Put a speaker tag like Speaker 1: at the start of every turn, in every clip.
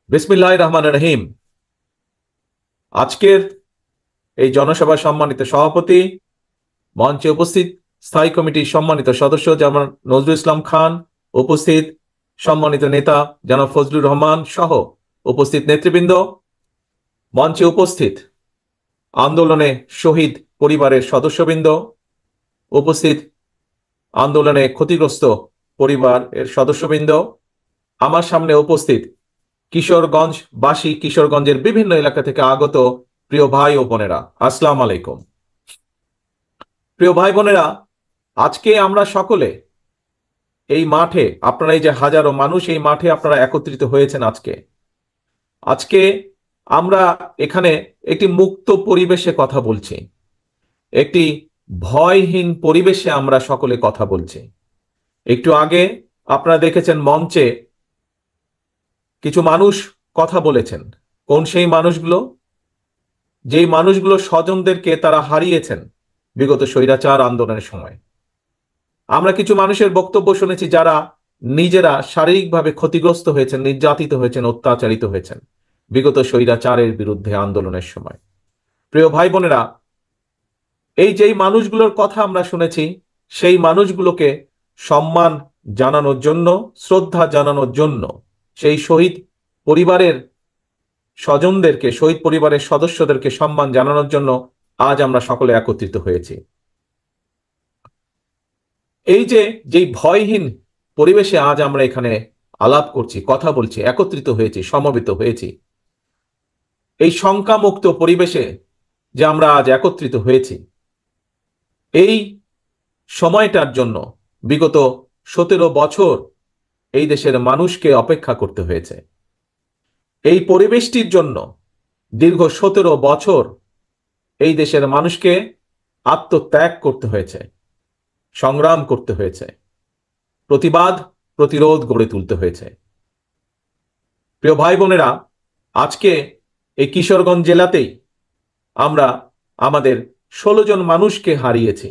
Speaker 1: বিসমিল্লাহির রহমানির রহিম। আজকের এই জনসভার সম্মানিত সভাপতি, মঞ্চে উপস্থিত স্থায়ী কমিটির সম্মানিত সদস্য জনাব নজরুল ইসলাম খান, উপস্থিত সম্মানিত নেতা জনাব ফজলুর রহমান সহ উপস্থিত নেতৃবৃন্দ, মঞ্চে উপস্থিত আন্দোলনে শহীদ পরিবারের সদস্যবৃন্দ, উপস্থিত আন্দোলনে ক্ষতিগ্রস্ত পরিবারের সদস্যবৃন্দ, আমার সামনে উপস্থিত কিশোরগঞ্জবাসী, কিশোরগঞ্জের বিভিন্ন এলাকা থেকে আগত প্রিয় ভাই ও বোনেরা, আসসালাম আলাইকুম। প্রিয় ভাই বোনেরা, আজকে আমরা সকলে এই মাঠে, আপনারা এই যে হাজারো মানুষ এই মাঠে আপনারা একত্রিত হয়েছেন আজকে আমরা এখানে একটি মুক্ত পরিবেশে কথা বলছি, একটি ভয়হীন পরিবেশে আমরা সকলে কথা বলছি। একটু আগে আপনারা দেখেছেন মঞ্চে কিছু মানুষ কথা বলেছেন। কোন সেই মানুষগুলো? যেই মানুষগুলো স্বজনদেরকে তারা হারিয়েছেন বিগত স্বৈরাচার আন্দোলনের সময়। আমরা কিছু মানুষের বক্তব্য শুনেছি যারা নিজেরা শারীরিকভাবে ক্ষতিগ্রস্ত হয়েছেন, নির্যাতিত হয়েছেন, অত্যাচারিত হয়েছেন বিগত স্বৈরাচারের বিরুদ্ধে আন্দোলনের সময়। প্রিয় ভাই বোনেরা, এই যেই মানুষগুলোর কথা আমরা শুনেছি, সেই মানুষগুলোকে সম্মান জানানোর জন্য, শ্রদ্ধা জানানোর জন্য, সেই শহীদ পরিবারের স্বজনদেরকে, শহীদ পরিবারের সদস্যদেরকে সম্মান জানানোর জন্য আজ আমরা সকলে একত্রিত হয়েছি। এই যেই ভয়হীন পরিবেশে আজ আমরা এখানে আলাপ করছি, কথা বলছি, একত্রিত হয়েছি, সমবেত হয়েছি, এই শঙ্কামুক্ত পরিবেশে যে আমরা আজ একত্রিত হয়েছি, এই সময়টার জন্য বিগত 17 বছর এই দেশের মানুষকে অপেক্ষা করতে হয়েছে। এই পরিবেশটির জন্য দীর্ঘ 17 বছর এই দেশের মানুষকে আত্মত্যাগ করতে হয়েছে, সংগ্রাম করতে হয়েছে, প্রতিবাদ প্রতিরোধ গড়ে তুলতে হয়েছে। প্রিয় ভাই বোনেরা, আজকে এই কিশোরগঞ্জ জেলাতেই আমরা আমাদের 16 জন মানুষকে হারিয়েছি।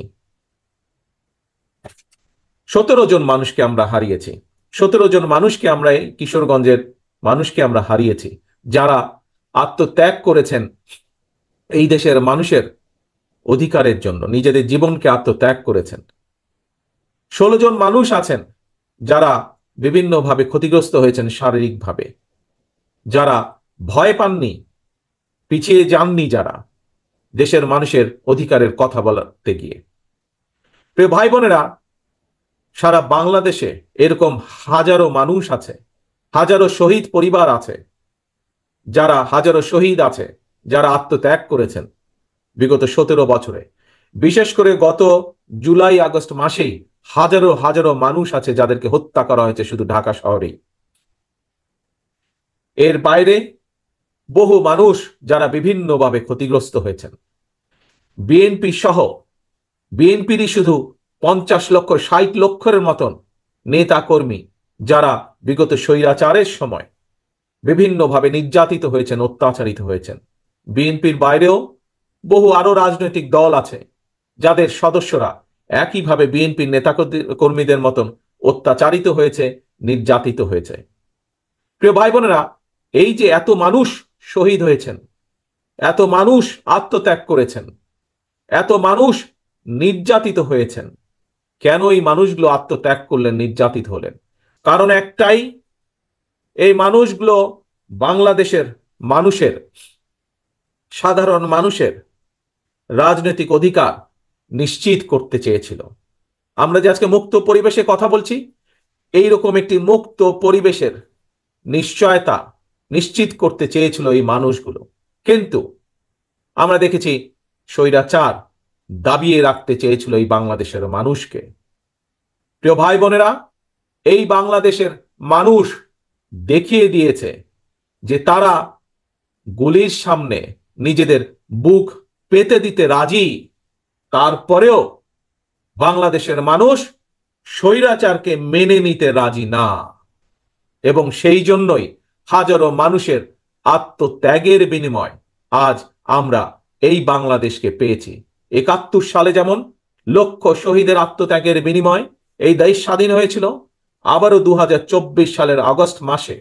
Speaker 1: 17 জন মানুষকে আমরা হারিয়েছি। 17 জন মানুষকে আমরা, এই কিশোরগঞ্জের মানুষকে আমরা হারিয়েছি, যারা আত্মত্যাগ করেছেন এই দেশের মানুষের অধিকারের জন্য, নিজেদের জীবনকে আত্মত্যাগ করেছেন। 16 জন মানুষ আছেন যারা বিভিন্নভাবে ক্ষতিগ্রস্ত হয়েছেন শারীরিকভাবে, যারা ভয় পাননি, পিছিয়ে যাননি, যারা দেশের মানুষের অধিকারের কথা বলতে গিয়ে। প্রিয় ভাই বোনেরা, সারা বাংলাদেশে এরকম হাজারো মানুষ আছে, হাজারো শহীদ পরিবার আছে, যারা হাজারো শহীদ আছে, যারা আত্মত্যাগ করেছেন বিগত 17 বছরে। বিশেষ করে গত জুলাই আগস্ট মাসেই হাজারো হাজারো মানুষ আছে যাদেরকে হত্যা করা হয়েছে শুধু ঢাকা শহরেই। এর বাইরে বহু মানুষ যারা বিভিন্নভাবে ক্ষতিগ্রস্ত হয়েছেন। বিএনপি সহ, বিএনপিরই শুধু 50 লক্ষ 60 লক্ষের মতন নেতা কর্মী যারা বিগত স্বৈরাচারের সময় বিভিন্নভাবে নির্যাতিত হয়েছেন, অত্যাচারিত হয়েছেন। বিএনপির বাইরেও বহু আরো রাজনৈতিক দল আছে যাদের সদস্যরা একইভাবে বিএনপির নেতা কর্মীদের মতন অত্যাচারিত হয়েছে, নির্যাতিত হয়েছে। প্রিয় ভাই বোনেরা, এই যে এত মানুষ শহীদ হয়েছেন, এত মানুষ আত্মত্যাগ করেছেন, এত মানুষ নির্যাতিত হয়েছেন, কেন এই মানুষগুলো আত্মত্যাগ করলেন, নির্যাতিত হলেন? কারণ একটাই, এই মানুষগুলো বাংলাদেশের মানুষের, সাধারণ মানুষের রাজনৈতিক অধিকার নিশ্চিত করতে চেয়েছিল। আমরা যে আজকে মুক্ত পরিবেশে কথা বলছি, এইরকম একটি মুক্ত পরিবেশের নিশ্চয়তা নিশ্চিত করতে চেয়েছিল এই মানুষগুলো। কিন্তু আমরা দেখেছি স্বৈরাচার দাবিয়ে রাখতে চেয়েছিল এই বাংলাদেশের মানুষকে। প্রিয় ভাই বোনেরা, এই বাংলাদেশের মানুষ দেখিয়ে দিয়েছে যে তারা গুলির সামনে নিজেদের বুক পেতে দিতে রাজি। তারপরেও বাংলাদেশের মানুষ স্বৈরাচারকে মেনে নিতে রাজি না, এবং সেই জন্যই হাজারো মানুষের আত্মত্যাগের বিনিময় আজ আমরা এই বাংলাদেশকে পেয়েছি। 71 সালে যেমন লক্ষ শহীদের আত্মত্যাগের বিনিময় এই দেশ স্বাধীন হয়েছিল, আবারও 2024 সালের আগস্ট মাসে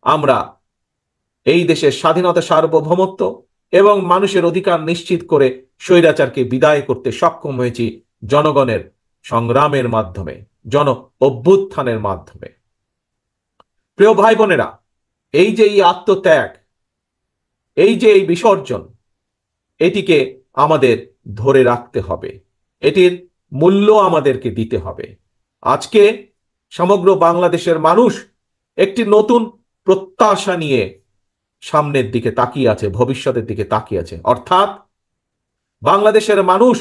Speaker 1: আমরা এই দেশের স্বাধীনতা, সার্বভৌমত্ব এবং মানুষের অধিকার নিশ্চিত করে স্বৈরাচারকে বিদায় করতে সক্ষম হয়েছি জনগণের সংগ্রামের মাধ্যমে, জন অভ্যুত্থানের মাধ্যমে। প্রিয় ভাই বোনেরা, এই যে এই আত্মত্যাগ, এই যে এই বিসর্জন, এটিকে আমাদের ধরে রাখতে হবে, এটির মূল্য আমাদেরকে দিতে হবে। আজকে সমগ্র বাংলাদেশের মানুষ একটি নতুন প্রত্যাশা নিয়ে সামনের দিকে তাকিয়ে আছে, ভবিষ্যতের দিকে তাকিয়ে আছে। অর্থাৎ বাংলাদেশের মানুষ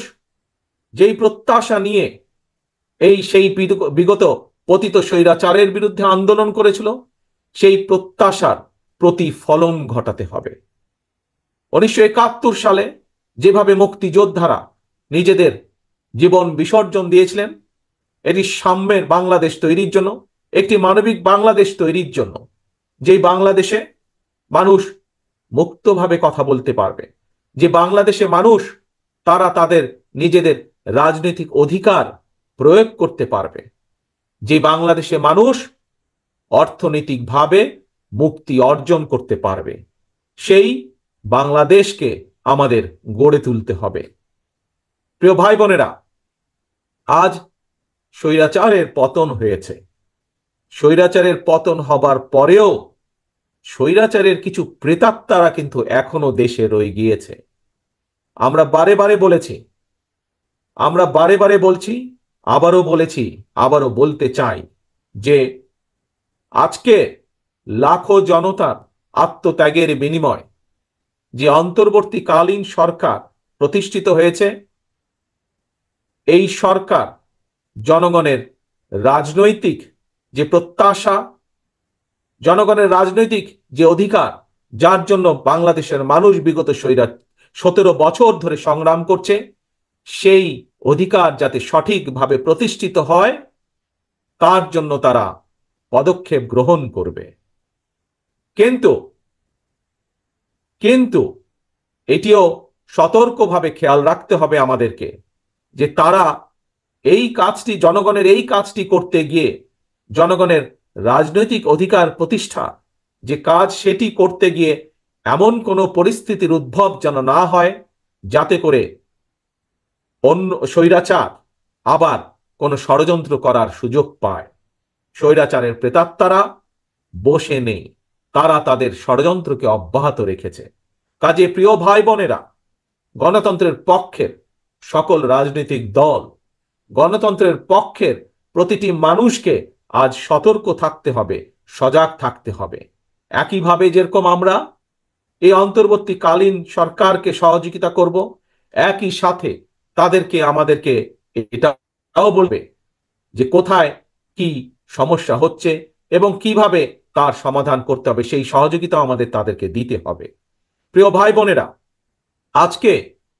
Speaker 1: যেই প্রত্যাশা নিয়ে সেই বিগত পতিত স্বৈরাচারের বিরুদ্ধে আন্দোলন করেছিল, সেই প্রত্যাশার প্রতিফলন ঘটাতে হবে। 1971 সালে যেভাবে মুক্তিযোদ্ধারা নিজেদের জীবন বিসর্জন দিয়েছিলেন, এটি সাম্যের বাংলাদেশ তৈরির জন্য, একটি মানবিক বাংলাদেশ তৈরির জন্য, যেই বাংলাদেশে মানুষ মুক্তভাবে কথা বলতে পারবে, যে বাংলাদেশে মানুষ তারা তাদের নিজেদের রাজনৈতিক অধিকার প্রয়োগ করতে পারবে, যে বাংলাদেশে মানুষ অর্থনৈতিকভাবে মুক্তি অর্জন করতে পারবে, সেই বাংলাদেশকে আমাদের গড়ে তুলতে হবে। প্রিয় ভাই বোনেরা, আজ স্বৈরাচারের পতন হয়েছে। স্বৈরাচারের পতন হবার পরেও স্বৈরাচারের কিছু প্রেতাত্মারা কিন্তু এখনো দেশে রয়ে গিয়েছে। আমরা বারে বারে বলেছি, আমরা বারে বারে বলছি, আবারও বলেছি, আবারও বলতে চাই যে আজকে লাখো জনতার আত্মত্যাগের বিনিময় যে অন্তর্বর্তীকালীন সরকার প্রতিষ্ঠিত হয়েছে, এই সরকার জনগণের রাজনৈতিক যে প্রত্যাশা, জনগণের রাজনৈতিক যে অধিকার, যার জন্য বাংলাদেশের মানুষ বিগত 17 বছর ধরে সংগ্রাম করছে, সেই অধিকার যাতে সঠিকভাবে প্রতিষ্ঠিত হয়, তার জন্য তারা পদক্ষেপ গ্রহণ করবে। কিন্তু কিন্তু এটিও সতর্কভাবে খেয়াল রাখতে হবে আমাদেরকে যে তারা এই কাজটি, জনগণের এই কাজটি করতে গিয়ে, জনগণের রাজনৈতিক অধিকার প্রতিষ্ঠা যে কাজ, সেটি করতে গিয়ে এমন কোনো পরিস্থিতির উদ্ভব যেন না হয় যাতে করে অন্য স্বৈরাচার আবার কোনো ষড়যন্ত্র করার সুযোগ পায়। স্বৈরাচারের প্রেতাত্মারা বসে নেই, তারা তাদের ষড়যন্ত্রকে অব্যাহত রেখেছে। কাজে প্রিয় ভাই বোনেরা, গণতন্ত্রের পক্ষের সকল রাজনৈতিক দল, গণতন্ত্রের পক্ষের প্রতিটি মানুষকে আজ সতর্ক থাকতে হবে, সজাগ থাকতে হবে। একইভাবে যেরকম আমরা এই অন্তর্বর্তীকালীন সরকারকে সহযোগিতা করব, একই সাথে তাদেরকে, আমাদেরকে এটাও বলবে যে কোথায় কি সমস্যা হচ্ছে এবং কিভাবে তার সমাধান করতে হবে, সেই সহযোগিতা আমাদের তাদেরকে দিতে হবে। প্রিয় ভাই বোনেরা, আজকে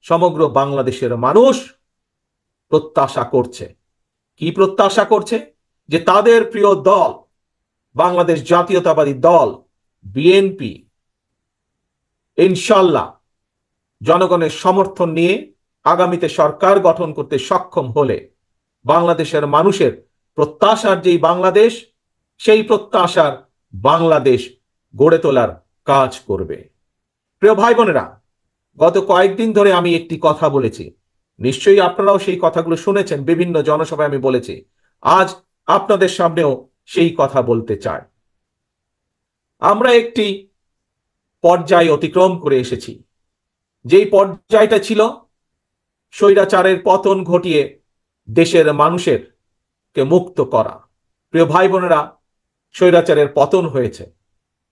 Speaker 1: সমগ্র বাংলাদেশের মানুষ প্রত্যাশা করছে, কি প্রত্যাশা করছে? যে তাদের প্রিয় দল, বাংলাদেশ জাতীয়তাবাদী দল বিএনপি, ইনশাল্লাহ জনগণের সমর্থন নিয়ে আগামীতে সরকার গঠন করতে সক্ষম হলে বাংলাদেশের মানুষের প্রত্যাশার যেই বাংলাদেশ, সেই প্রত্যাশার বাংলাদেশ গড়ে তোলার কাজ করবে। প্রিয় ভাই বোনেরা, গত কয়েকদিন ধরে আমি একটি কথা বলেছি, নিশ্চয়ই আপনারাও সেই কথাগুলো শুনেছেন, বিভিন্ন জনসভায় আমি বলেছি। আজ আপনাদের সামনেও সেই কথা বলতে চাই। আমরা একটি পর্যায় অতিক্রম করে এসেছি, যেই পর্যায়টা ছিল স্বৈরাচারের পতন ঘটিয়ে দেশের মানুষের কে মুক্ত করা। প্রিয় ভাই বোনেরা, স্বৈরাচারের পতন হয়েছে,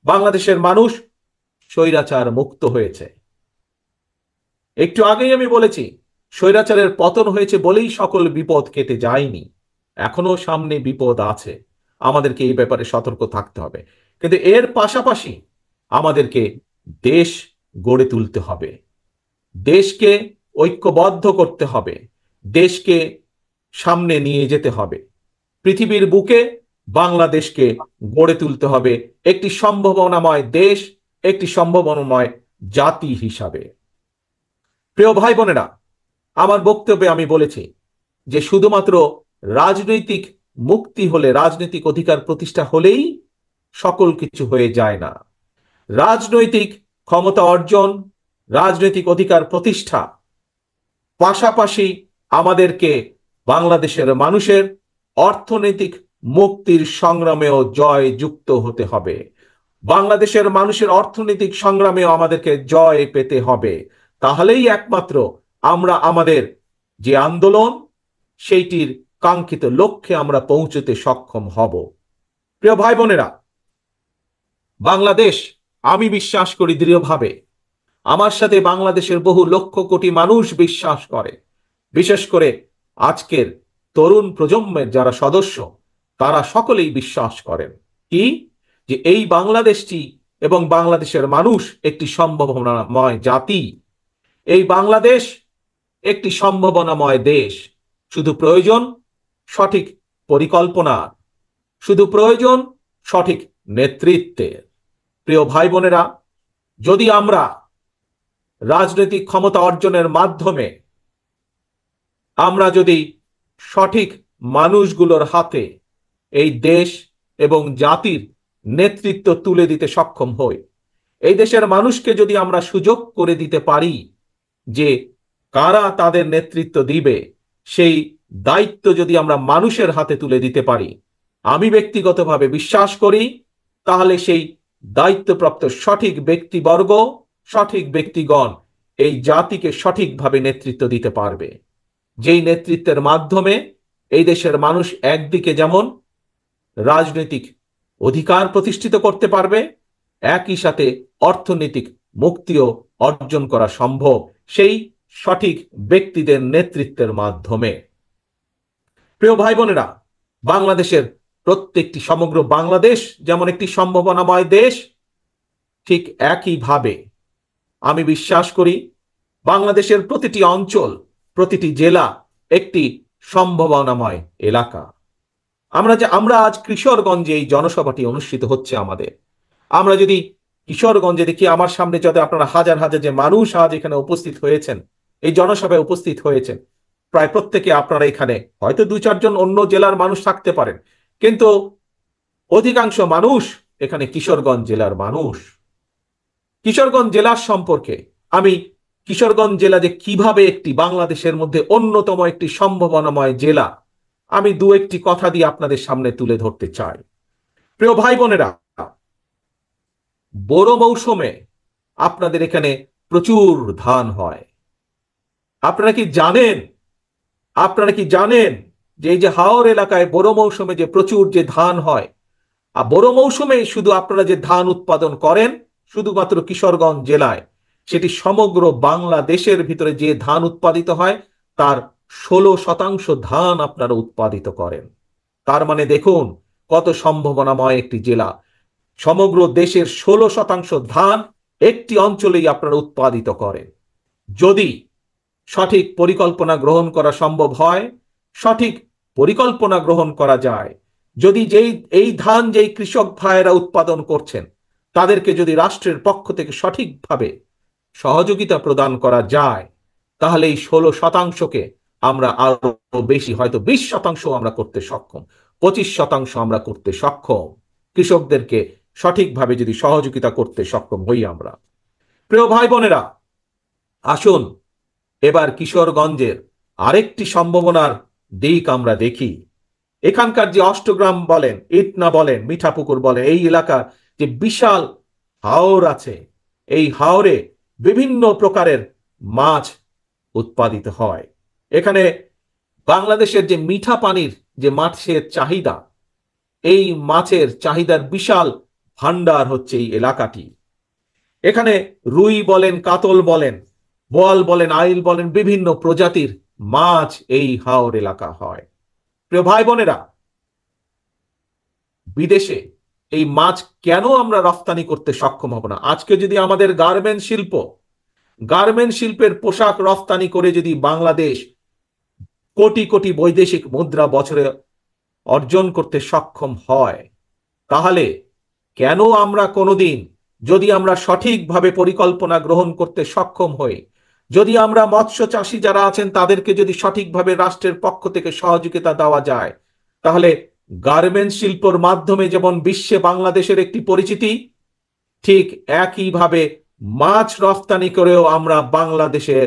Speaker 1: বাংলাদেশের মানুষ স্বৈরাচার মুক্ত হয়েছে। একটু আগেই আমি বলেছি, স্বৈরাচারের পতন হয়েছে বলেই সকল বিপদ কেটে যায়নি, এখনো সামনে বিপদ আছে, আমাদেরকে এই ব্যাপারে সতর্ক থাকতে হবে। কিন্তু এর পাশাপাশি আমাদেরকে দেশ গড়ে তুলতে হবে, দেশকে ঐক্যবদ্ধ করতে হবে, দেশকে সামনে নিয়ে যেতে হবে, পৃথিবীর বুকে বাংলাদেশকে গড়ে তুলতে হবে একটি সম্ভাবনাময় দেশ, একটি সম্ভাবনাময় জাতি হিসাবে। প্রিয় ভাই বোনেরা, আমার বক্তব্যে আমি বলেছি যে শুধুমাত্র রাজনৈতিক মুক্তি হলে, রাজনৈতিক অধিকার প্রতিষ্ঠা হলেই সকল কিছু হয়ে যায় না। রাজনৈতিক ক্ষমতা অর্জন, রাজনৈতিক অধিকার প্রতিষ্ঠা, পাশাপাশি আমাদেরকে বাংলাদেশের মানুষের অর্থনৈতিক মুক্তির সংগ্রামেও জয় যুক্ত হতে হবে। বাংলাদেশের মানুষের অর্থনৈতিক সংগ্রামেও আমাদেরকে জয় পেতে হবে। তাহলেই একমাত্র আমরা আমাদের যে আন্দোলন, সেইটির কাঙ্ক্ষিত লক্ষ্যে আমরা পৌঁছতে সক্ষম হব। প্রিয় ভাই বোনেরা, বাংলাদেশ, আমি বিশ্বাস করি দৃঢ়ভাবে, আমার সাথে বাংলাদেশের বহু লক্ষ কোটি মানুষ বিশ্বাস করে, বিশেষ করে আজকের তরুণ প্রজন্মের যারা সদস্য, তারা সকলেই বিশ্বাস করেন কি, যে এই বাংলাদেশটি এবং বাংলাদেশের মানুষ একটি সম্ভাবনাময় জাতি। এই বাংলাদেশ একটি সম্ভাবনাময় দেশ। শুধু প্রয়োজন সঠিক পরিকল্পনা, শুধু প্রয়োজন সঠিক নেতৃত্বের। প্রিয় ভাই বোনেরা, যদি আমরা রাজনৈতিক ক্ষমতা অর্জনের মাধ্যমে আমরা যদি সঠিক মানুষগুলোর হাতে এই দেশ এবং জাতির নেতৃত্ব তুলে দিতে সক্ষম হই, এই দেশের মানুষকে যদি আমরা সুযোগ করে দিতে পারি যে কারা তাদের নেতৃত্ব দিবে, সেই দায়িত্ব যদি আমরা মানুষের হাতে তুলে দিতে পারি, আমি ব্যক্তিগতভাবে বিশ্বাস করি তাহলে সেই দায়িত্বপ্রাপ্ত সঠিক ব্যক্তিবর্গ, সঠিক ব্যক্তিগণ এই জাতিকে সঠিকভাবে নেতৃত্ব দিতে পারবে। যেই নেতৃত্বের মাধ্যমে এই দেশের মানুষ একদিকে যেমন রাজনৈতিক অধিকার প্রতিষ্ঠিত করতে পারবে, একই সাথে অর্থনৈতিক মুক্তিও অর্জন করা সম্ভব সেই সঠিক ব্যক্তিদের নেতৃত্বের মাধ্যমে। প্রিয় ভাই বোনেরা, বাংলাদেশের প্রত্যেকটি, সমগ্র বাংলাদেশ যেমন একটি সম্ভাবনাময় দেশ, ঠিক একইভাবে আমি বিশ্বাস করি বাংলাদেশের প্রতিটি অঞ্চল, প্রতিটি জেলা একটি সম্ভাবনাময় এলাকা। আমরা আজ কিশোরগঞ্জে এই জনসভাটি অনুষ্ঠিত হচ্ছে আমাদের, আমরা যদি কিশোরগঞ্জে দেখি, আমার সামনে যাতে আপনারা হাজার হাজার যে মানুষ আজ এখানে উপস্থিত হয়েছেন, এই জনসভায় উপস্থিত হয়েছেন, প্রায় প্রত্যেকে আপনারা এখানে, হয়তো 2-4 জন অন্য জেলার মানুষ থাকতে পারেন, কিন্তু অধিকাংশ মানুষ এখানে কিশোরগঞ্জ জেলার মানুষ। কিশোরগঞ্জ জেলার সম্পর্কে আমি, কিশোরগঞ্জ জেলা যে কিভাবে একটি বাংলাদেশের মধ্যে অন্যতম একটি সম্ভাবনাময় জেলা, আমি 2-1টি কথা দিয়ে আপনাদের সামনে তুলে ধরতে চাই। প্রিয় ভাই বোনেরা, বড় মৌসুমে আপনাদের এখানে প্রচুর ধান হয়। আপনারা কি জানেন, আপনারা কি জানেন যে এই যে হাওর এলাকায় বড় মৌসুমে যে প্রচুর যে ধান হয়, আর বড় মৌসুমে শুধু আপনারা যে ধান উৎপাদন করেন শুধুমাত্র কিশোরগঞ্জ জেলায়, সেটি সমগ্র বাংলাদেশের ভিতরে যে ধান উৎপাদিত হয় তার 16% ধান আপনারা উৎপাদিত করেন। তার মানে দেখুন কত সম্ভাবনাময় একটি জেলা। সমগ্র দেশের 16% ধান একটি অঞ্চলেই আপনারা উৎপাদিত করেন। যদি সঠিক পরিকল্পনা গ্রহণ করা সম্ভব হয়, সঠিক পরিকল্পনা গ্রহণ করা যায়, যদি এই ধান যেই কৃষক ভাইয়েরা উৎপাদন করছেন তাদেরকে যদি রাষ্ট্রের পক্ষ থেকে সঠিকভাবে সহযোগিতা প্রদান করা যায়, তাহলে এই 16%কে আমরা আরো বেশি, হয়তো 20% আমরা করতে সক্ষম, 25% আমরা করতে সক্ষম, কৃষকদেরকে সঠিকভাবে যদি সহযোগিতা করতে সক্ষম হই আমরা। প্রিয় ভাই বোনেরা, আসুন এবার কিশোরগঞ্জের আরেকটি সম্ভাবনার দিক আমরা দেখি। এখানকার যে অষ্টগ্রাম বলেন, ইটনা বলেন, মিঠাপুকুর বলেন, এই এলাকার যে বিশাল হাওর আছে, এই হাওরে বিভিন্ন প্রকারের মাছ উৎপাদিত হয়। এখানে বাংলাদেশের যে মিঠা পানির যে মাছের চাহিদা, এই মাছের চাহিদার বিশাল ভান্ডার হচ্ছে এই এলাকাটি। এখানে রুই বলেন, কাতল বলেন, বোয়াল বলেন, আইল বলেন, বিভিন্ন প্রজাতির মাছ এই হাওর এলাকা হয়। প্রিয় ভাই বোনেরা, বিদেশে এই মাছ কেন আমরা রফতানি করতে সক্ষম হব না? আজকে যদি আমাদের গার্মেন্ট শিল্পের পোশাক রফতানি করে যদি বাংলাদেশ কোটি কোটি বৈদেশিক মুদ্রা বছরে অর্জন করতে সক্ষম হয়, তাহলে কেন আমরা কোনোদিন, যদি আমরা সঠিকভাবে পরিকল্পনা গ্রহণ করতে সক্ষম হই, যদি আমরা মৎস্য চাষী যারা আছেন তাদেরকে যদি সঠিকভাবে রাষ্ট্রের পক্ষ থেকে সহযোগিতা দেওয়া যায়, তাহলে গার্মেন্টস শিল্পের মাধ্যমে যেমন বিশ্বে বাংলাদেশের একটি পরিচিতি, ঠিক একইভাবে মাছ রফতানি করেও আমরা বাংলাদেশে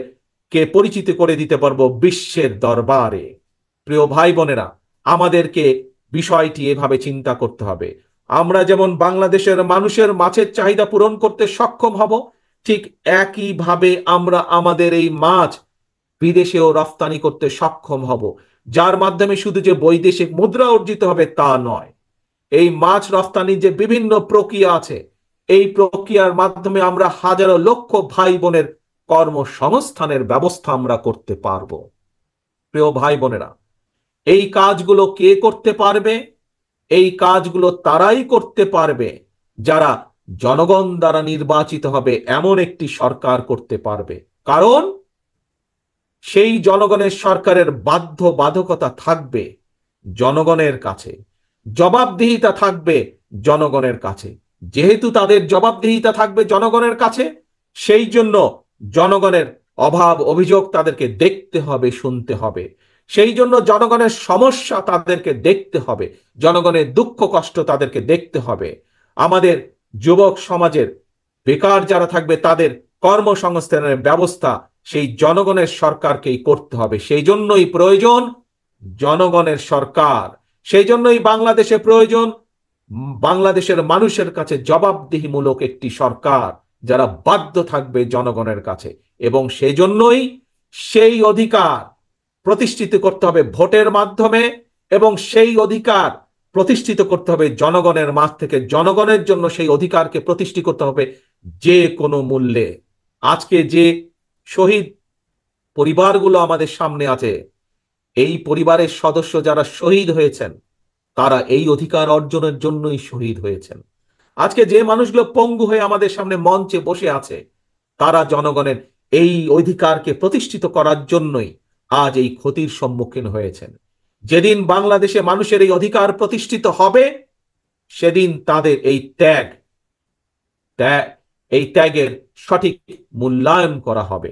Speaker 1: কে পরিচিত করে দিতে পারবো বিশ্বের দরবারে। প্রিয় ভাই বোনেরা, আমাদেরকে বিষয়টি এভাবে চিন্তা করতে হবে। আমরা যেমন বাংলাদেশের মানুষের মাছের চাহিদা পূরণ করতে সক্ষম হব, ঠিক একইভাবে আমরা আমাদের এই মাছ বিদেশেও রফতানি করতে সক্ষম হব, যার মাধ্যমে শুধু যে বৈদেশিক মুদ্রা অর্জিত হবে তা নয়, এই মাছ রফতানির যে বিভিন্ন প্রক্রিয়া আছে, এই প্রক্রিয়ার মাধ্যমে আমরা হাজারো লক্ষ ভাই বোনের কর্মসংস্থানের ব্যবস্থা আমরা করতে পারবো। প্রিয় ভাই বোনেরা, এই কাজগুলো কে করতে পারবে? এই কাজগুলো তারাই করতে পারবে যারা জনগণ দ্বারা নির্বাচিত হবে এমন একটি সরকার করতে পারবে। কারণ সেই জনগণের সরকারের বাধ্যবাধকতা থাকবে জনগণের কাছে, জবাবদিহিতা থাকবে জনগণের কাছে। যেহেতু তাদের জবাবদিহিতা থাকবে জনগণের কাছে, সেই জন্য জনগণের অভাব অভিযোগ তাদেরকে দেখতে হবে, শুনতে হবে। সেই জন্য জনগণের সমস্যা তাদেরকে দেখতে হবে, জনগণের দুঃখ কষ্ট তাদেরকে দেখতে হবে। আমাদের যুবক সমাজের বেকার যারা থাকবে তাদের কর্মসংস্থানের ব্যবস্থা সেই জনগণের সরকারকেই করতে হবে। সেই জন্যই প্রয়োজন জনগণের সরকার, সেই জন্যই বাংলাদেশে প্রয়োজন বাংলাদেশের মানুষের কাছে জবাবদিহিমূলক একটি সরকার, যারা বাধ্য থাকবে জনগণের কাছে। এবং সেই জন্যই সেই অধিকার প্রতিষ্ঠিত করতে হবে ভোটের মাধ্যমে, এবং সেই অধিকার প্রতিষ্ঠিত করতে হবে জনগণের মাঝ থেকে। জনগণের জন্য সেই অধিকারকে প্রতিষ্ঠিত করতে হবে যে কোনো মূল্যে। আজকে যে শহীদ পরিবারগুলো আমাদের সামনে আছে, এই পরিবারের সদস্য যারা শহীদ হয়েছেন, তারা এই অধিকার অর্জনের জন্যই শহীদ হয়েছেন। আজকে যে মানুষগুলো পঙ্গু হয়ে আমাদের সামনে মঞ্চে বসে আছে, তারা জনগণের এই অধিকারকে প্রতিষ্ঠিত করার জন্যই আজ এই ক্ষতির সম্মুখীন হয়েছেন। যেদিন বাংলাদেশে মানুষের এই অধিকার প্রতিষ্ঠিত হবে, সেদিন তাদের এই ত্যাগের সঠিক মূল্যায়ন করা হবে।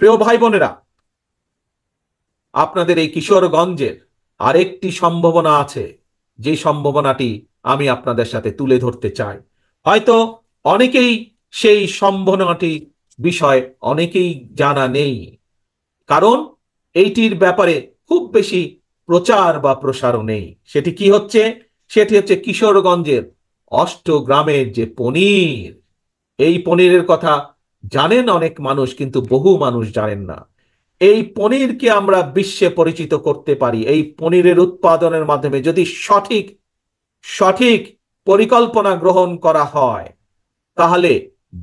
Speaker 1: প্রিয় ভাই বোনেরা, আপনাদের এই কিশোরগঞ্জের আরেকটি সম্ভাবনা আছে, যে সম্ভাবনাটি আমি আপনাদের সাথে তুলে ধরতে চাই। হয়তো অনেকেই সেই সম্ভাবনাটি বিষয় অনেকেই জানা নেই, কারণ এইটির ব্যাপারে খুব বেশি প্রচার বা প্রসারও নেই। সেটি কি হচ্ছে? সেটি হচ্ছে কিশোরগঞ্জের অষ্টগ্রামের যে পনির। এই পনিরের কথা জানেন অনেক মানুষ, কিন্তু বহু মানুষ জানেন না। এই পনিরকে আমরা বিশ্বে পরিচিত করতে পারি এই পনিরের উৎপাদনের মাধ্যমে, যদি সঠিক সঠিক পরিকল্পনা গ্রহণ করা হয়, তাহলে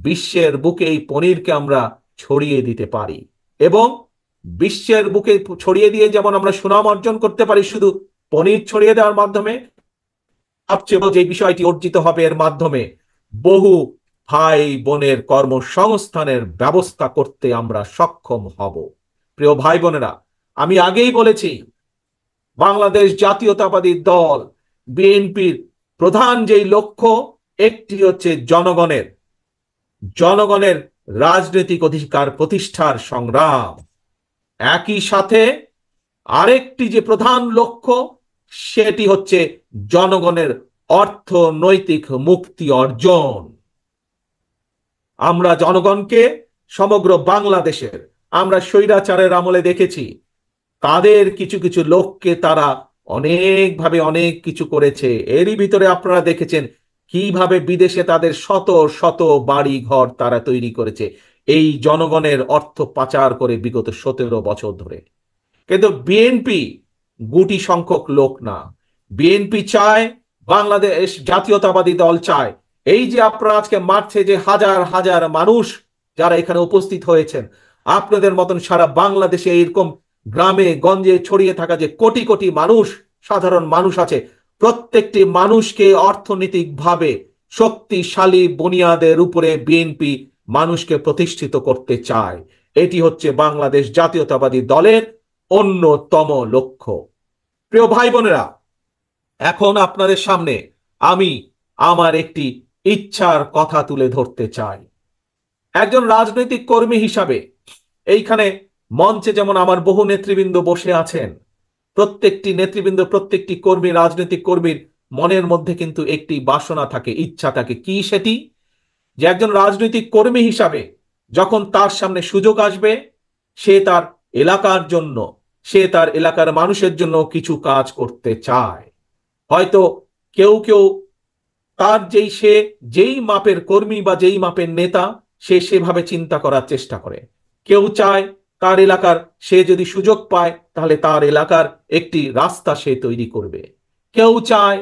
Speaker 1: বিশ্বের বুকে এই পনিরকে আমরা ছড়িয়ে দিতে পারি। এবং বিশ্বের বুকে ছড়িয়ে দিয়ে যেমন আমরা সুনাম অর্জন করতে পারি শুধু পনির ছড়িয়ে দেওয়ার মাধ্যমে, সবচেয়ে যে বিষয়টি অর্জিত হবে এর মাধ্যমে বহু ভাই বোনের কর্মসংস্থানের ব্যবস্থা করতে আমরা সক্ষম হব। প্রিয় ভাই বোনেরা, আমি আগেই বলেছি বাংলাদেশ জাতীয়তাবাদী দল বিএনপির প্রধান যেই লক্ষ্য, একটি হচ্ছে জনগণের জনগণের রাজনৈতিক অধিকার প্রতিষ্ঠার সংগ্রাম। একই সাথে আরেকটি যে প্রধান লক্ষ্য, সেটি হচ্ছে জনগণের অর্থনৈতিক মুক্তি অর্জন। আমরা জনগণকে সমগ্র বাংলাদেশের, আমরা স্বৈরাচারের আমলে দেখেছি তাদের কিছু কিছু লোককে তারা অনেকভাবে অনেক কিছু করেছে। এরই ভিতরে আপনারা দেখেছেন কিভাবে বিদেশে তাদের শত শত বাড়ি ঘর তারা তৈরি করেছে এই জনগণের অর্থ পাচার করে বিগত 17 বছর ধরে। কিন্তু বিএনপি গুটি সংখ্যক লোক না। বিএনপি চায়, বাংলাদেশ জাতীয়তাবাদী দল চায়, এই যে আপনারা আজকে মাঠে যে হাজার হাজার মানুষ যারা এখানে উপস্থিত হয়েছেন, আপনাদের মতন সারা বাংলাদেশে এরকম গ্রামে গঞ্জে ছড়িয়ে থাকা যে কোটি কোটি মানুষ, সাধারণ মানুষ আছে, প্রত্যেকটি মানুষকে অর্থনৈতিকভাবে শক্তিশালী বুনিয়াদের উপরে বিএনপি মানুষকে প্রতিষ্ঠিত করতে চায়। এটি হচ্ছে বাংলাদেশ জাতীয়তাবাদী দলের অন্যতম লক্ষ্য। প্রিয় ভাই বোনেরা, এখন আপনাদের সামনে আমি আমার একটি ইচ্ছার কথা তুলে ধরতে চাই। একজন রাজনৈতিক কর্মী হিসাবে এইখানে মঞ্চে যেমন আমার বহু নেতৃবৃন্দ বসে আছেন, প্রত্যেকটি নেতৃবৃন্দ, প্রত্যেকটি কর্মী, রাজনৈতিক কর্মীর মনের মধ্যে কিন্তু একটি বাসনা থাকে, ইচ্ছা থাকে। কি সেটি? যে একজন রাজনৈতিক কর্মী হিসাবে যখন তার সামনে সুযোগ আসবে, সে তার এলাকার জন্য, সে তার এলাকার মানুষের জন্য কিছু কাজ করতে চায়। হয়তো কেউ কেউ তার যেই মাপের কর্মী বা যেই মাপের নেতা, সে সেভাবে চিন্তা করার চেষ্টা করে। কেউ চায় তার এলাকার, সে যদি সুযোগ পায় তাহলে তার এলাকার একটি রাস্তা সে তৈরি করবে। কেউ চায়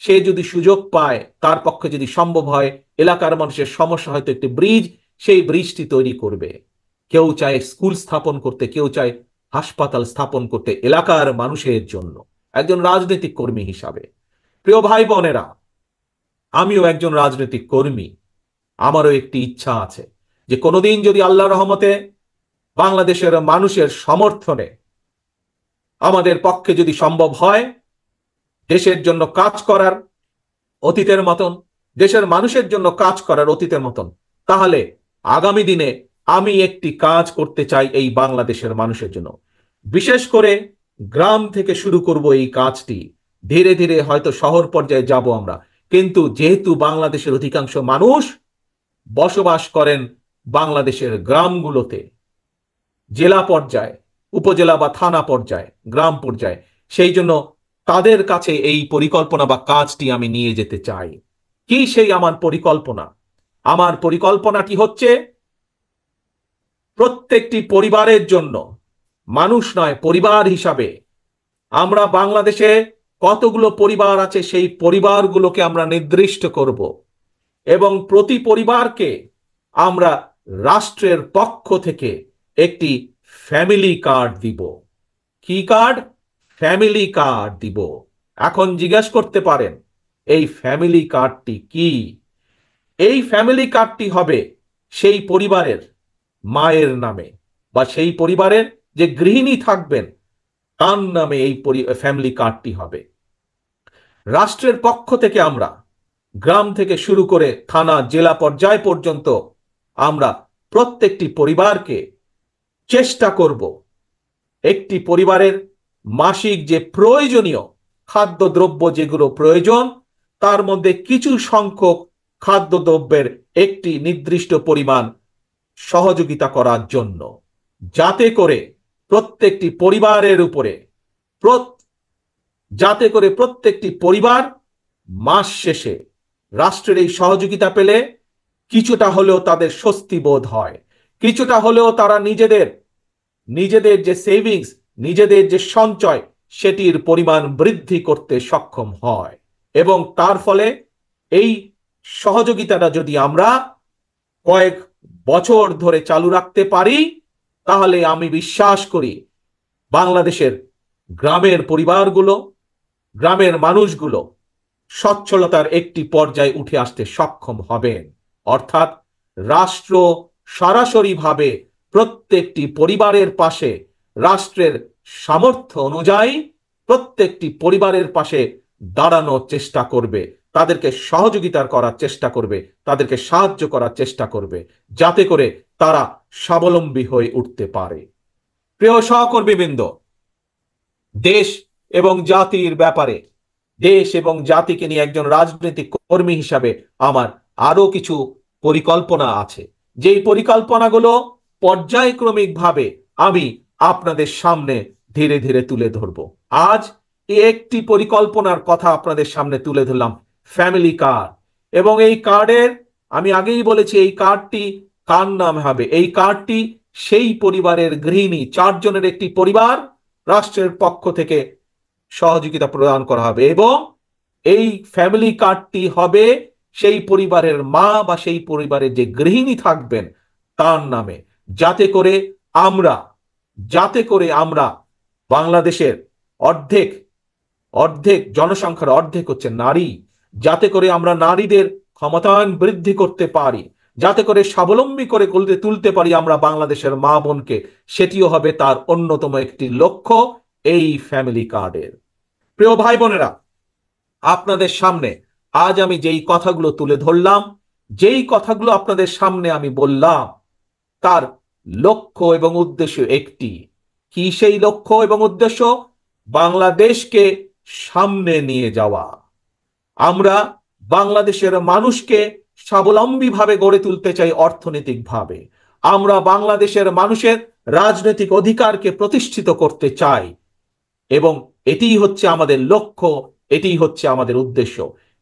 Speaker 1: সে যদি সুযোগ পায়, তার পক্ষে যদি সম্ভব হয়, এলাকার মানুষের সমস্যা হয়তো একটি ব্রিজ, সেই ব্রিজটি তৈরি করবে। কেউ চায় স্কুল স্থাপন করতে, কেউ চায় হাসপাতাল স্থাপন করতে এলাকার মানুষের জন্য, একজন রাজনৈতিক কর্মী হিসাবে। প্রিয় ভাই বোনেরা, আমিও একজন রাজনৈতিক কর্মী। আমারও একটি ইচ্ছা আছে যে কোনোদিন যদি আল্লাহর রহমতে বাংলাদেশের মানুষের সমর্থনে আমাদের পক্ষে যদি সম্ভব হয় দেশের জন্য কাজ করার অতীতের মতন, দেশের মানুষের জন্য কাজ করার অতীতের মতন, তাহলে আগামী দিনে আমি একটি কাজ করতে চাই এই বাংলাদেশের মানুষের জন্য। বিশেষ করে গ্রাম থেকে শুরু করব এই কাজটি। ধীরে ধীরে হয়তো শহর পর্যায়ে যাব আমরা, কিন্তু যেহেতু বাংলাদেশের অধিকাংশ মানুষ বসবাস করেন বাংলাদেশের গ্রামগুলোতে, জেলা পর্যায়ে, উপজেলা বা থানা পর্যায়ে, গ্রাম পর্যায়ে, সেই জন্য তাদের কাছে এই পরিকল্পনা বা কাজটি আমি নিয়ে যেতে চাই। কি সেই আমার পরিকল্পনা? আমার পরিকল্পনাটি হচ্ছে প্রত্যেকটি পরিবারের জন্য, মানুষ নয়, পরিবার হিসাবে আমরা বাংলাদেশে কতগুলো পরিবার আছে সেই পরিবারগুলোকে আমরা নির্দিষ্ট করব এবং প্রতি পরিবারকে আমরা রাষ্ট্রের পক্ষ থেকে একটি ফ্যামিলি কার্ড দিব। কি কার্ড? ফ্যামিলি কার্ড দিব। এখন জিজ্ঞেস করতে পারেন এই ফ্যামিলি কার্ডটি কি? এই ফ্যামিলি কার্ডটি হবে সেই পরিবারের মায়ের নামে, বা সেই পরিবারের যে গৃহিণী থাকবেন তার নামে এই ফ্যামিলি কার্ডটি হবে। রাষ্ট্রের পক্ষ থেকে আমরা গ্রাম থেকে শুরু করে থানা, জেলা পর্যায় পর্যন্ত আমরা প্রত্যেকটি পরিবারকে চেষ্টা করব একটি পরিবারের মাসিক যে প্রয়োজনীয় খাদ্যদ্রব্য যেগুলো প্রয়োজন, তার মধ্যে কিছু সংখ্যক খাদ্যদ্রব্যের একটি নির্দিষ্ট পরিমাণ সহযোগিতা করার জন্য, যাতে করে প্রত্যেকটি পরিবারের উপরে, যাতে করে প্রত্যেকটি পরিবার মাস শেষে রাষ্ট্রের এই সহযোগিতা পেলে কিছুটা হলেও তাদের স্বস্তি বোধ হয়, কিছুটা হলেও তারা নিজেদের যে সেভিংস, নিজেদের যে সঞ্চয়, সেটির পরিমাণ বৃদ্ধি করতে সক্ষম হয়। এবং তার ফলে এই সহযোগিতাটা যদি আমরা কয়েক বছর ধরে চালু রাখতে পারি, তাহলে আমি বিশ্বাস করি বাংলাদেশের গ্রামের পরিবারগুলো, গ্রামের মানুষগুলো সচ্ছলতার একটি পর্যায়ে উঠে আসতে সক্ষম হবেন। অর্থাৎ রাষ্ট্র সরাসরিভাবে প্রত্যেকটি পরিবারের পাশে, রাষ্ট্রের সামর্থ্য অনুযায়ী প্রত্যেকটি পরিবারের পাশে দাঁড়ানোর চেষ্টা করবে, তাদেরকে সহযোগিতা করার চেষ্টা করবে, তাদেরকে সাহায্য করার চেষ্টা করবে, যাতে করে তারা স্বাবলম্বী হয়ে উঠতে পারে। প্রিয় সহকর্মীবৃন্দ, দেশ এবং জাতির ব্যাপারে, দেশ এবং জাতিকে নিয়ে একজন রাজনৈতিক কর্মী হিসাবে আমার আরো কিছু পরিকল্পনা আছে, যেই পরিকল্পনাগুলো পর্যায়ক্রমিকভাবে আমি আপনাদের সামনে ধীরে ধীরে তুলে ধরব। আজ একটি পরিকল্পনার কথা আপনাদের সামনে তুলে ধরলাম, ফ্যামিলি কার্ড। এবং এই কার্ডের, আমি আগেই বলেছি, এই কার্ডটি কার নামে হবে? এই কার্ডটি সেই পরিবারের গৃহিণী, 4 জনের একটি পরিবার, রাষ্ট্রের পক্ষ থেকে সহযোগিতা প্রদান করা হবে। এবং এই ফ্যামিলি কার্ডটি হবে সেই পরিবারের মা বা সেই পরিবারের যে গৃহিণী থাকবেন তার নামে, যাতে করে আমরা বাংলাদেশের অর্ধেক অর্ধেক জনসংখ্যার অর্ধেক হচ্ছে নারী, যাতে করে আমরা নারীদের ক্ষমতায়ন বৃদ্ধি করতে পারি, যাতে করে স্বাবলম্বী করে তুলতে পারি আমরা বাংলাদেশের মা বোনকে, সেটিও হবে তার অন্যতম একটি লক্ষ্য এই ফ্যামিলি কার্ডের। প্রিয় ভাই বোনেরা, আপনাদের সামনে আজ আমি যেই কথাগুলো তুলে ধরলাম, যেই কথাগুলো আপনাদের সামনে আমি বললাম, তার লক্ষ্য এবং উদ্দেশ্য একটি। কি সেই লক্ষ্য এবং উদ্দেশ্য? বাংলাদেশকে সামনে নিয়ে যাওয়া। আমরা বাংলাদেশের মানুষকে স্বাবলম্বীভাবে গড়ে তুলতে চাই অর্থনৈতিকভাবে। আমরা বাংলাদেশের মানুষের রাজনৈতিক অধিকারকে প্রতিষ্ঠিত করতে চাই, এবং এটিই হচ্ছে আমাদের লক্ষ্য, এটিই হচ্ছে আমাদের উদ্দেশ্য।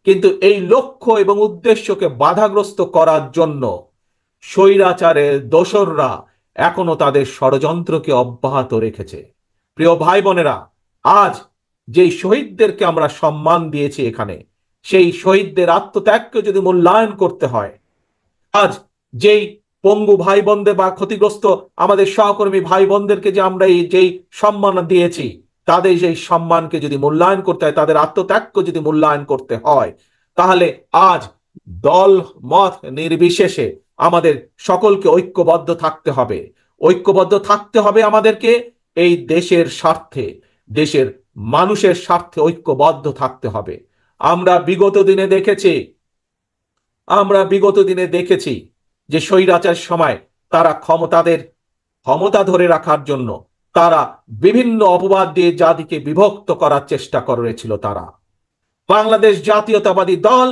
Speaker 1: কিন্তু এই লক্ষ্য এবং উদ্দেশ্যকে বাধাগ্রস্ত করার জন্য স্বৈরাচারের দোসররা এখনো তাদের ষড়যন্ত্রকে অব্যাহত রেখেছে। প্রিয় ভাই বোনেরা, আজ যেই শহীদদেরকে আমরা সম্মান দিয়েছি এখানে, সেই শহীদদের আত্মত্যাগকে যদি মূল্যায়ন করতে হয়, আজ যেই পঙ্গু ভাই বোনদের বা ক্ষতিগ্রস্ত আমাদের সহকর্মী ভাই বোনদেরকে যে আমরা যেই সম্মান দিয়েছি, তাদের সেই সম্মানকে যদি মূল্যায়ন করতে হয়, তাদের আত্মত্যাগকে যদি মূল্যায়ন করতে হয়, তাহলে আজ দল মত নির্বিশেষে আমাদের সকলকে ঐক্যবদ্ধ থাকতে হবে। ঐক্যবদ্ধ থাকতে হবে আমাদেরকে এই দেশের স্বার্থে, দেশের মানুষের স্বার্থে ঐক্যবদ্ধ থাকতে হবে। আমরা বিগত দিনে দেখেছি, যে স্বৈরাচার সময় তারা ক্ষমতা ধরে রাখার জন্য তারা বিভিন্ন অপবাদ দিয়ে জাতিকে বিভক্ত করার চেষ্টা করেছিল। তারা বাংলাদেশ জাতীয়তাবাদী দল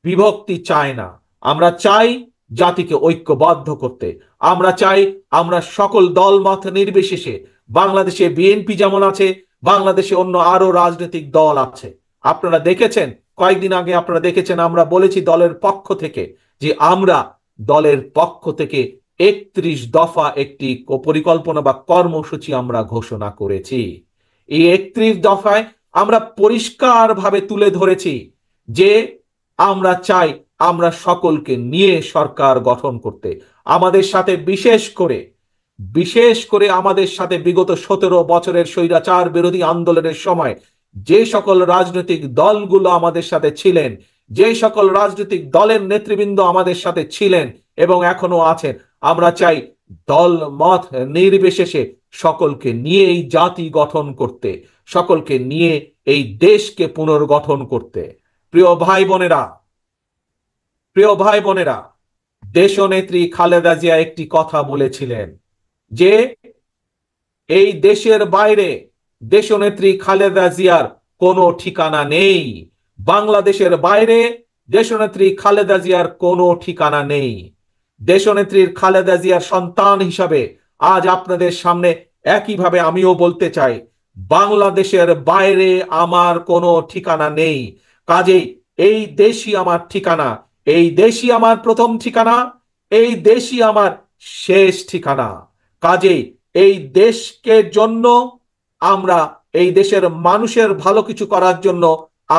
Speaker 1: বিভক্তি চায় না। আমরা চাই জাতিকে ঐক্যবদ্ধ করতে। আমরা চাই আমরা সকল দল মত নির্বিশেষে, বাংলাদেশে বিএনপি যেমন আছে, বাংলাদেশে অন্য আরো রাজনৈতিক দল আছে। আপনারা দেখেছেন, কয়েকদিন আগে আপনারা দেখেছেন, আমরা বলেছি দলের পক্ষ থেকে যে আমরা দলের পক্ষ থেকে 31 দফা একটি পরিকল্পনা বা কর্মসূচি আমরা ঘোষণা করেছি। এই 31 দফায় আমরা পরিষ্কারভাবে তুলে ধরেছি যে আমরা চাই আমরা সকলকে নিয়ে সরকার গঠন করতে। আমাদের সাথে বিশেষ করে আমাদের সাথে বিগত 17 বছরের স্বৈরাচার বিরোধী আন্দোলনের সময় যে সকল রাজনৈতিক দলগুলো আমাদের সাথে ছিলেন, যে সকল রাজনৈতিক দলের নেতৃবৃন্দ আমাদের সাথে ছিলেন এবং এখনো আছেন, আমরা চাই দল মত নির্বিশেষে সকলকে নিয়ে এই জাতি গঠন করতে, সকলকে নিয়ে এই দেশকে পুনর্গঠন করতে। প্রিয় ভাই বোনেরা, দেশনেত্রী খালেদা জিয়া একটি কথা বলেছিলেন যে এই দেশের বাইরে দেশনেত্রী খালেদা জিয়ার কোনো ঠিকানা নেই। বাংলাদেশের বাইরে দেশনেত্রী খালেদা জিয়ার কোনো ঠিকানা নেই। দেশনেত্রীর খালেদা জিয়ার সন্তান হিসাবে আজ আপনাদের সামনে একইভাবে আমিও বলতে চাই, বাংলাদেশের বাইরে আমার কোনো ঠিকানা নেই। কাজেই এই দেশই আমার ঠিকানা, এই দেশই আমার প্রথম ঠিকানা, এই দেশই আমার শেষ ঠিকানা। কাজেই এই দেশকে জন্য আমরা, এই দেশের মানুষের ভালো কিছু করার জন্য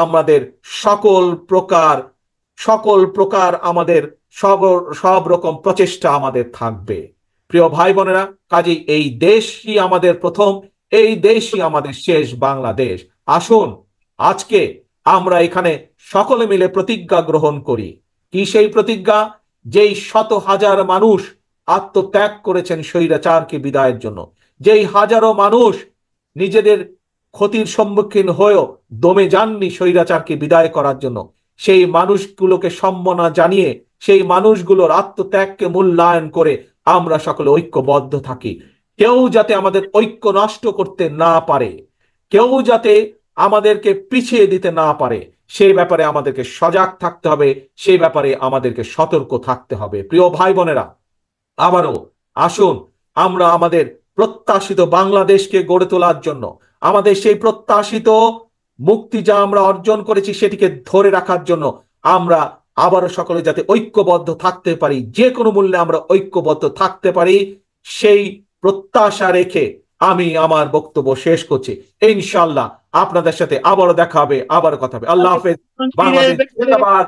Speaker 1: আমাদের সকল প্রকার আমাদের সব রকম প্রচেষ্টা আমাদের থাকবে। প্রিয় ভাই বোনেরা, কাজেই এই দেশই আমাদের প্রথম, এই দেশই আমাদের শেষ বাংলাদেশ। আসুন আজকে আমরা এখানে সকলে মিলে প্রতিজ্ঞা গ্রহণ করি। কি সেই প্রতিজ্ঞা? যেই শত হাজার মানুষ আত্মত্যাগ করেছেন স্বৈরাচারকে বিদায়ের জন্য, যেই হাজারো মানুষ নিজেদের ক্ষতির সম্মুখীন হয়েও দমে যাননি স্বৈরাচারকে বিদায় করার জন্য, সেই মানুষগুলোকে সম্মাননা জানিয়ে, সেই মানুষগুলোর আত্মত্যাগকে মূল্যায়ন করে আমরা সকলে ঐক্যবদ্ধ থাকি। কেউ যাতে আমাদের ঐক্য নষ্ট করতে না পারে, কেউ যাতে আমাদেরকে পিছিয়ে দিতে না পারে, সেই ব্যাপারে আমাদেরকে সজাগ থাকতে হবে, সেই ব্যাপারে আমাদেরকে সতর্ক থাকতে হবে। প্রিয় ভাই বোনেরা, আবারও আসুন আমরা আমাদের প্রত্যাশিত বাংলাদেশকে গড়ে তোলার জন্য, আমাদের সেই প্রত্যাশিত মুক্তি যা আমরা অর্জন করেছি সেটিকে ধরে রাখার জন্য আমরা আবারও সকলে যাতে ঐক্যবদ্ধ থাকতে পারি, যে কোনো মূল্যে আমরা ঐক্যবদ্ধ থাকতে পারি, সেই প্রত্যাশা রেখে আমি আমার বক্তব্য শেষ করছি। ইনশাআল্লাহ আপনাদের সাথে আবারও দেখা হবে, আবার কথা হবে। আল্লাহ হাফেজ। বাংলাদেশ জিন্দাবাদ,